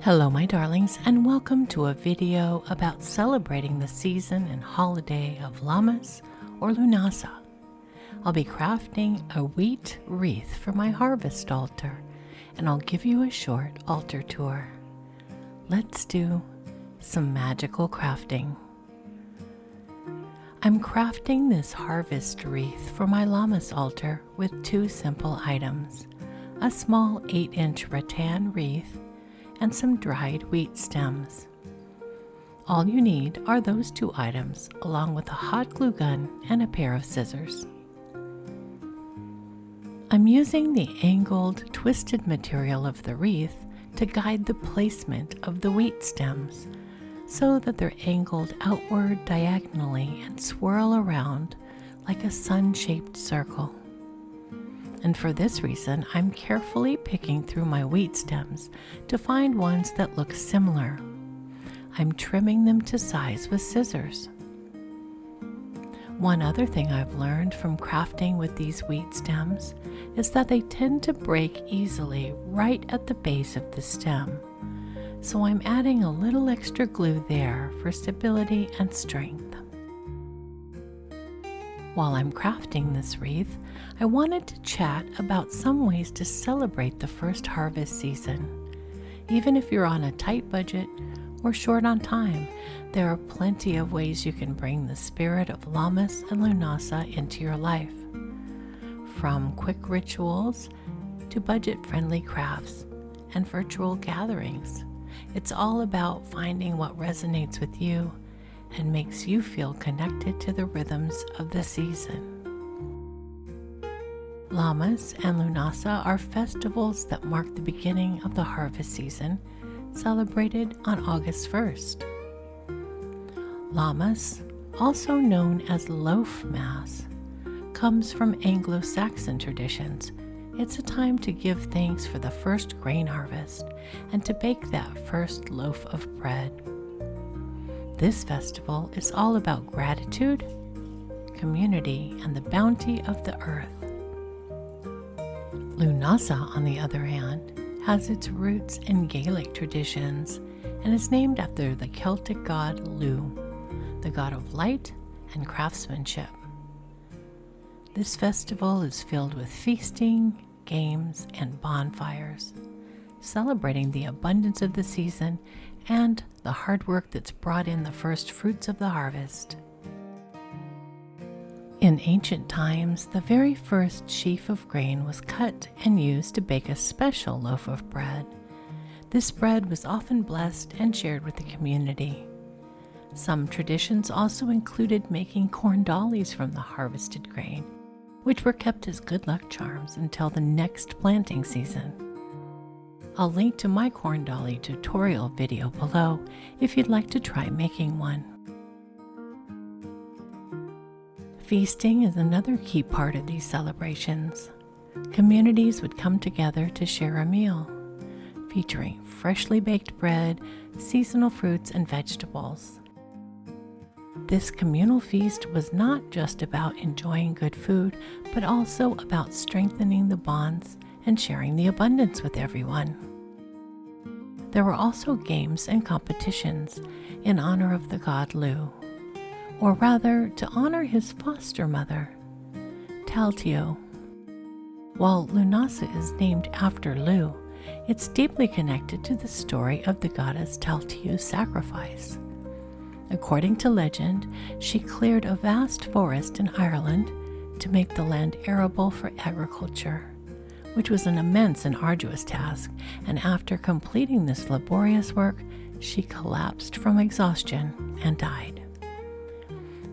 Hello my darlings, and welcome to a video about celebrating the season and holiday of Lammas or Lughnasadh. I'll be crafting a wheat wreath for my harvest altar, and I'll give you a short altar tour. Let's do some magical crafting. I'm crafting this harvest wreath for my Lammas altar with two simple items: a small 8-inch rattan wreath and some dried wheat stems. All you need are those two items, along with a hot glue gun and a pair of scissors. I'm using the angled, twisted material of the wreath to guide the placement of the wheat stems so that they're angled outward diagonally and swirl around like a sun-shaped circle. And for this reason, I'm carefully picking through my wheat stems to find ones that look similar. I'm trimming them to size with scissors. One other thing I've learned from crafting with these wheat stems is that they tend to break easily right at the base of the stem. So I'm adding a little extra glue there for stability and strength. While I'm crafting this wreath, I wanted to chat about some ways to celebrate the first harvest season. Even if you're on a tight budget or short on time, there are plenty of ways you can bring the spirit of Lammas and Lughnasadh into your life. From quick rituals to budget-friendly crafts and virtual gatherings, it's all about finding what resonates with you and makes you feel connected to the rhythms of the season. Lammas and Lughnasadh are festivals that mark the beginning of the harvest season, celebrated on August 1st. Lammas, also known as Loaf Mass, comes from Anglo-Saxon traditions. It's a time to give thanks for the first grain harvest and to bake that first loaf of bread. This festival is all about gratitude, community, and the bounty of the earth. Lughnasadh, on the other hand, has its roots in Gaelic traditions and is named after the Celtic god Lugh, the god of light and craftsmanship. This festival is filled with feasting, games, and bonfires, celebrating the abundance of the season and the hard work that's brought in the first fruits of the harvest. In ancient times, the very first sheaf of grain was cut and used to bake a special loaf of bread. This bread was often blessed and shared with the community. Some traditions also included making corn dollies from the harvested grain, which were kept as good luck charms until the next planting season. I'll link to my corn dolly tutorial video below if you'd like to try making one. Feasting is another key part of these celebrations. Communities would come together to share a meal, featuring freshly baked bread, seasonal fruits, and vegetables. This communal feast was not just about enjoying good food, but also about strengthening the bonds and sharing the abundance with everyone. There were also games and competitions in honor of the god Lugh, or rather to honor his foster mother, Taltio. While Lughnasadh is named after Lugh, it's deeply connected to the story of the goddess Taltio's sacrifice. According to legend, she cleared a vast forest in Ireland to make the land arable for agriculture, which was an immense and arduous task, and after completing this laborious work, she collapsed from exhaustion and died.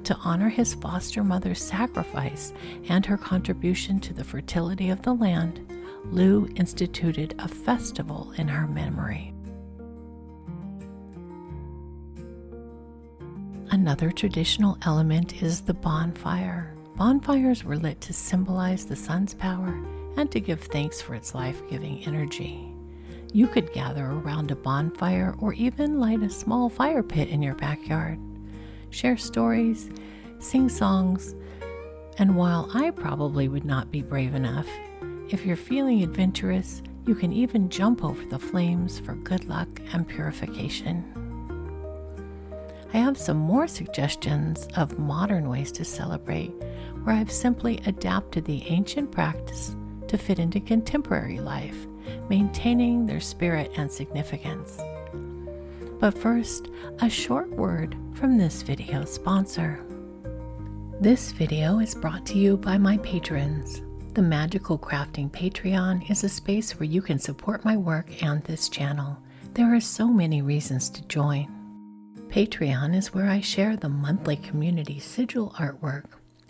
To honor his foster mother's sacrifice and her contribution to the fertility of the land, Lugh instituted a festival in her memory. Another traditional element is the bonfire. Bonfires were lit to symbolize the sun's power and to give thanks for its life-giving energy. You could gather around a bonfire or even light a small fire pit in your backyard, share stories, sing songs, and while I probably would not be brave enough, if you're feeling adventurous, You can even jump over the flames for good luck and purification. I have some more suggestions of modern ways to celebrate, where I've simply adapted the ancient practice to fit into contemporary life, maintaining their spirit and significance. But first, a short word from this video's sponsor. This video is brought to you by my patrons. The Magical Crafting Patreon is a space where you can support my work and this channel. There are so many reasons to join. Patreon is where I share the monthly community sigil artwork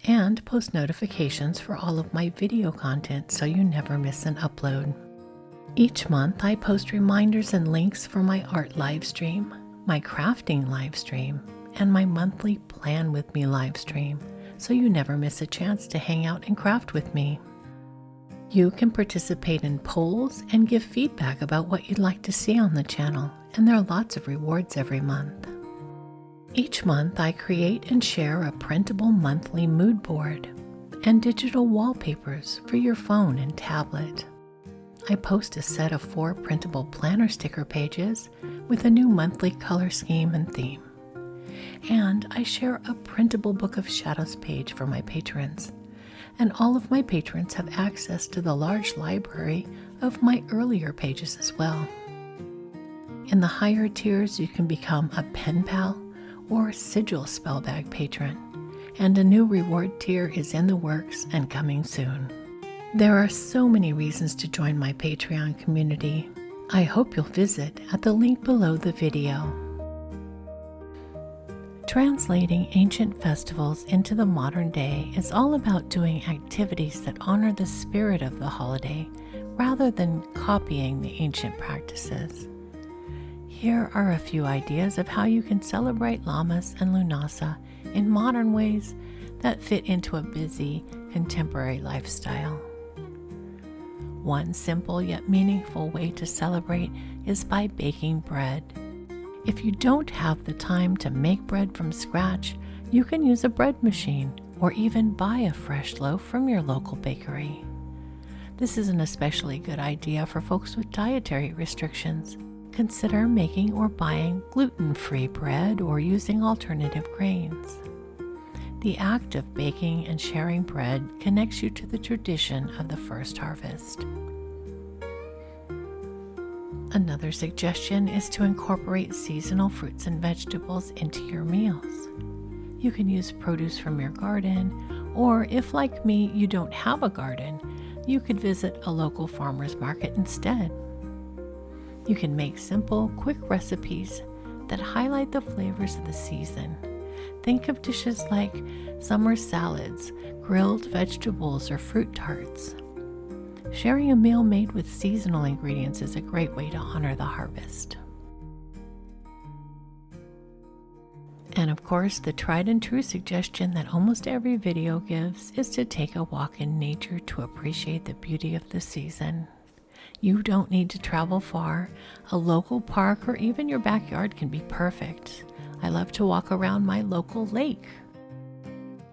and post notifications for all of my video content so you never miss an upload. Each month I post reminders and links for my art livestream, my crafting livestream, and my monthly Plan With Me livestream, so you never miss a chance to hang out and craft with me. You can participate in polls and give feedback about what you'd like to see on the channel, and there are lots of rewards every month. Each month I create and share a printable monthly mood board and digital wallpapers for your phone and tablet. I post a set of 4 printable planner sticker pages with a new monthly color scheme and theme. And I share a printable Book of Shadows page for my patrons. And all of my patrons have access to the large library of my earlier pages as well. In the higher tiers, you can become a pen pal or sigil spellbag patron, and a new reward tier is in the works and coming soon. There are so many reasons to join my Patreon community. I hope you'll visit at the link below the video. Translating ancient festivals into the modern day is all about doing activities that honor the spirit of the holiday rather than copying the ancient practices. Here are a few ideas of how you can celebrate Lammas and Lughnasadh in modern ways that fit into a busy, contemporary lifestyle. One simple yet meaningful way to celebrate is by baking bread. If you don't have the time to make bread from scratch, you can use a bread machine or even buy a fresh loaf from your local bakery. This is an especially good idea for folks with dietary restrictions. Consider making or buying gluten-free bread or using alternative grains. The act of baking and sharing bread connects you to the tradition of the first harvest. Another suggestion is to incorporate seasonal fruits and vegetables into your meals. You can use produce from your garden, or if, like me, you don't have a garden, you could visit a local farmer's market instead. You can make simple, quick recipes that highlight the flavors of the season. Think of dishes like summer salads, grilled vegetables, or fruit tarts. Sharing a meal made with seasonal ingredients is a great way to honor the harvest. And of course, the tried and true suggestion that almost every video gives is to take a walk in nature to appreciate the beauty of the season. You don't need to travel far. A local park or even your backyard can be perfect. I love to walk around my local lake.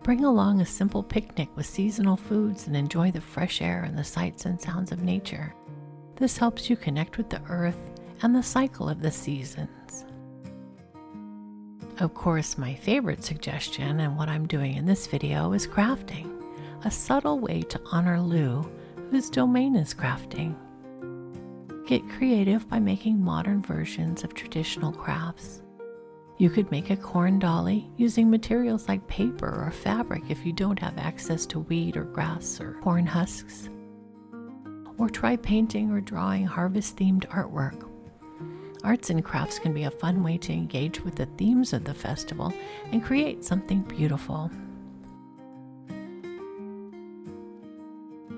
Bring along a simple picnic with seasonal foods and enjoy the fresh air and the sights and sounds of nature. This helps you connect with the earth and the cycle of the seasons. Of course, my favorite suggestion and what I'm doing in this video is crafting, a subtle way to honor Lu, whose domain is crafting. Get creative by making modern versions of traditional crafts. You could make a corn dolly using materials like paper or fabric if you don't have access to wheat or grass or corn husks. Or try painting or drawing harvest-themed artwork. Arts and crafts can be a fun way to engage with the themes of the festival and create something beautiful.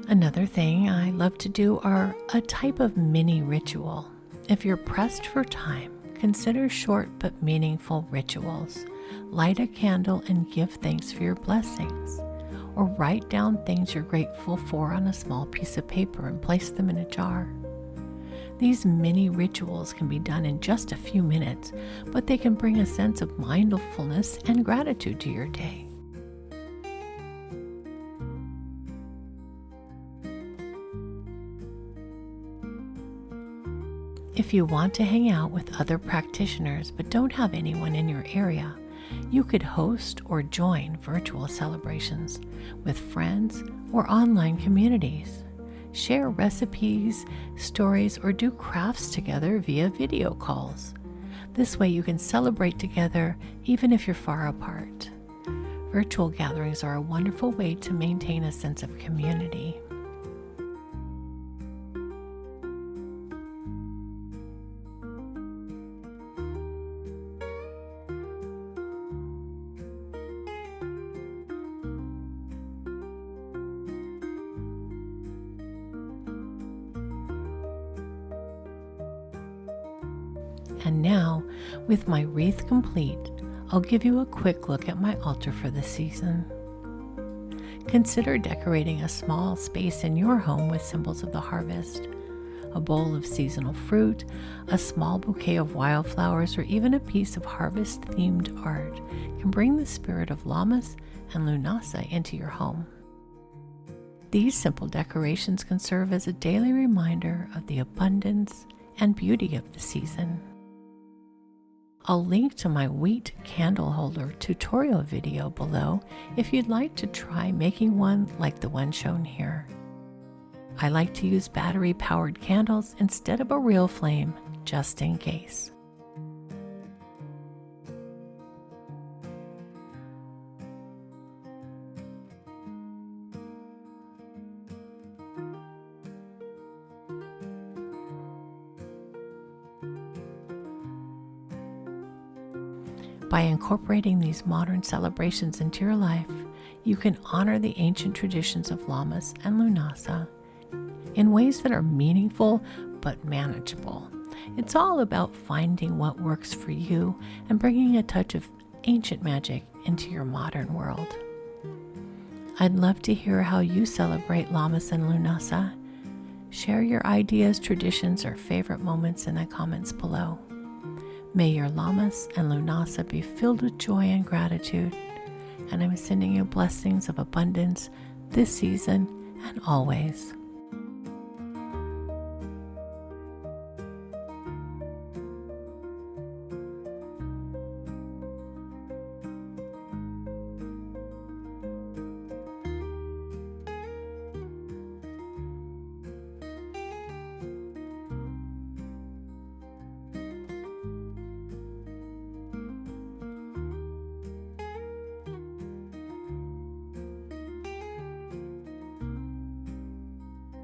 Another thing I love to do are a type of mini ritual. If you're pressed for time, consider short but meaningful rituals. Light a candle and give thanks for your blessings. Or write down things you're grateful for on a small piece of paper and place them in a jar. These mini rituals can be done in just a few minutes, but they can bring a sense of mindfulness and gratitude to your day. If you want to hang out with other practitioners but don't have anyone in your area, you could host or join virtual celebrations with friends or online communities. Share recipes, stories, or do crafts together via video calls. This way you can celebrate together even if you're far apart. Virtual gatherings are a wonderful way to maintain a sense of community. And now, with my wreath complete, I'll give you a quick look at my altar for the season. Consider decorating a small space in your home with symbols of the harvest. A bowl of seasonal fruit, a small bouquet of wildflowers, or even a piece of harvest-themed art can bring the spirit of Lammas and Lughnasadh into your home. These simple decorations can serve as a daily reminder of the abundance and beauty of the season. I'll link to my wheat candle holder tutorial video below if you'd like to try making one like the one shown here. I like to use battery-powered candles instead of a real flame, just in case. By incorporating these modern celebrations into your life, you can honor the ancient traditions of Lammas and Lughnasadh in ways that are meaningful but manageable. It's all about finding what works for you and bringing a touch of ancient magic into your modern world. I'd love to hear how you celebrate Lammas and Lughnasadh. Share your ideas, traditions, or favorite moments in the comments below. May your Lammas and Lughnasadh be filled with joy and gratitude, and I'm sending you blessings of abundance this season and always.